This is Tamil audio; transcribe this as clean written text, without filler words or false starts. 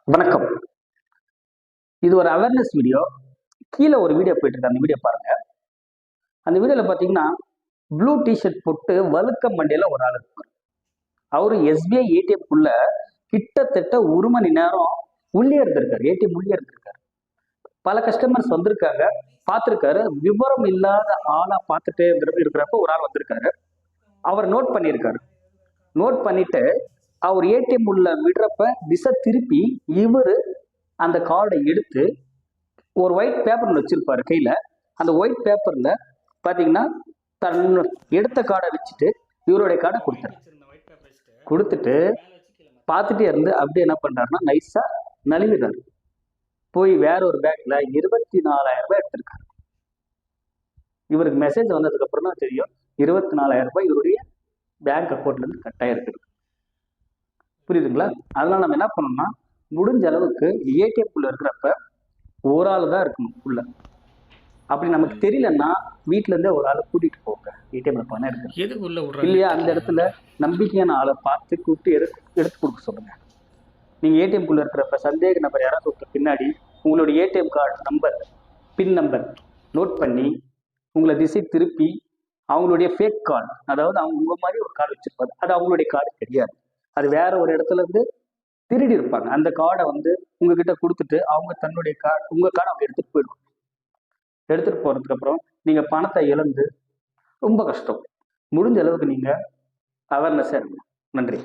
வணக்கம். இது ஒரு அவேர்னஸ் வீடியோ. கீழே ஒரு வீடியோ போயிட்டு இருக்கு, அந்த வீடியோ பாருங்க. அந்த வீடியோல பாத்தீங்கன்னா ப்ளூ டிஷர்ட் போட்டு வழுக்க மண்டையில ஒரு ஆள் இருப்பார். அவரு எஸ்பிஐ ஏடிஎம் குள்ள கிட்டத்தட்ட 1 மணி நேரம் உள்ளே இருந்திருக்காரு. ஏடிஎம் உள்ளே இருந்திருக்காரு. பல கஸ்டமர்ஸ் வந்திருக்காங்க, பார்த்திருக்காரு. விவரம் இல்லாத ஆளா பார்த்துட்டே இருக்கிறப்ப ஒரு ஆள் வந்திருக்காரு. அவர் நோட் பண்ணியிருக்காரு. நோட் பண்ணிட்டு அவர் ஏடிஎம் உள்ள விடுறப்ப திசை திருப்பி இவரு அந்த கார்டை எடுத்து ஒரு ஒயிட் பேப்பர் வச்சிருப்பாரு கையில. அந்த ஒயிட் பேப்பர்ல பாத்தீங்கன்னா தன் எடுத்த கார்டை வச்சுட்டு இவருடைய கார்டை கொடுத்துட்டு பார்த்துட்டே இருந்து அப்படியே என்ன பண்றாருன்னா நைஸா நழுவிடுறாரு. போய் வேற ஒரு பேக்ல 24,000 ரூபாய் எடுத்திருக்காரு. இவருக்கு மெசேஜ் வந்ததுக்கு அப்புறம் தான் தெரியும் 24,000 ரூபாய் இவருடைய பேங்க் அக்கௌண்ட்ல இருந்து கட் ஆயிருக்கு. புரியுதுங்களா? அதனால நம்ம என்ன பண்ணணும்னா முடிஞ்ச அளவுக்கு ஏடிஎம் குள்ள இருக்கிறப்ப ஒரு ஆள் தான் இருக்கணும் உள்ள. அப்படி நமக்கு தெரியலன்னா வீட்டுல இருந்தே ஒரு ஆளை கூட்டிட்டு போங்க. ஏடிஎம்ல பணம் எடுக்க இல்லையா, அந்த இடத்துல நம்பிக்கையான ஆளை பார்த்து கூப்பிட்டு எடுத்து கொடுக்க சொல்லுங்க. நீங்க ஏடிஎம் குள்ள இருக்கிறப்ப சந்தேக நபர் யாராவது ஒருத்தர் பின்னாடி உங்களுடைய ஏடிஎம் கார்டு நம்பர், பின் நம்பர் நோட் பண்ணி உங்களை திசை திருப்பி அவங்களுடைய ஃபேக் கார்டு, அதாவது அவங்க உங்க மாதிரி ஒரு கார்டு வச்சிருப்பாரு, அது அவங்களுடைய கார்டு கிடையாது. அது வேற ஒரு இடத்துல இருந்து திருடி இருப்பாங்க. அந்த கார்டை உங்ககிட்ட கொடுத்துட்டு அவங்க தன்னுடைய உங்க கார்டை அவங்க எடுத்துட்டு போயிடுவாங்க. எடுத்துட்டு போறதுக்கு அப்புறம் நீங்க பணத்தை இழந்து ரொம்ப கஷ்டம். முடிஞ்ச அளவுக்கு நீங்க அவேர்னஸா இருங்க. நன்றி.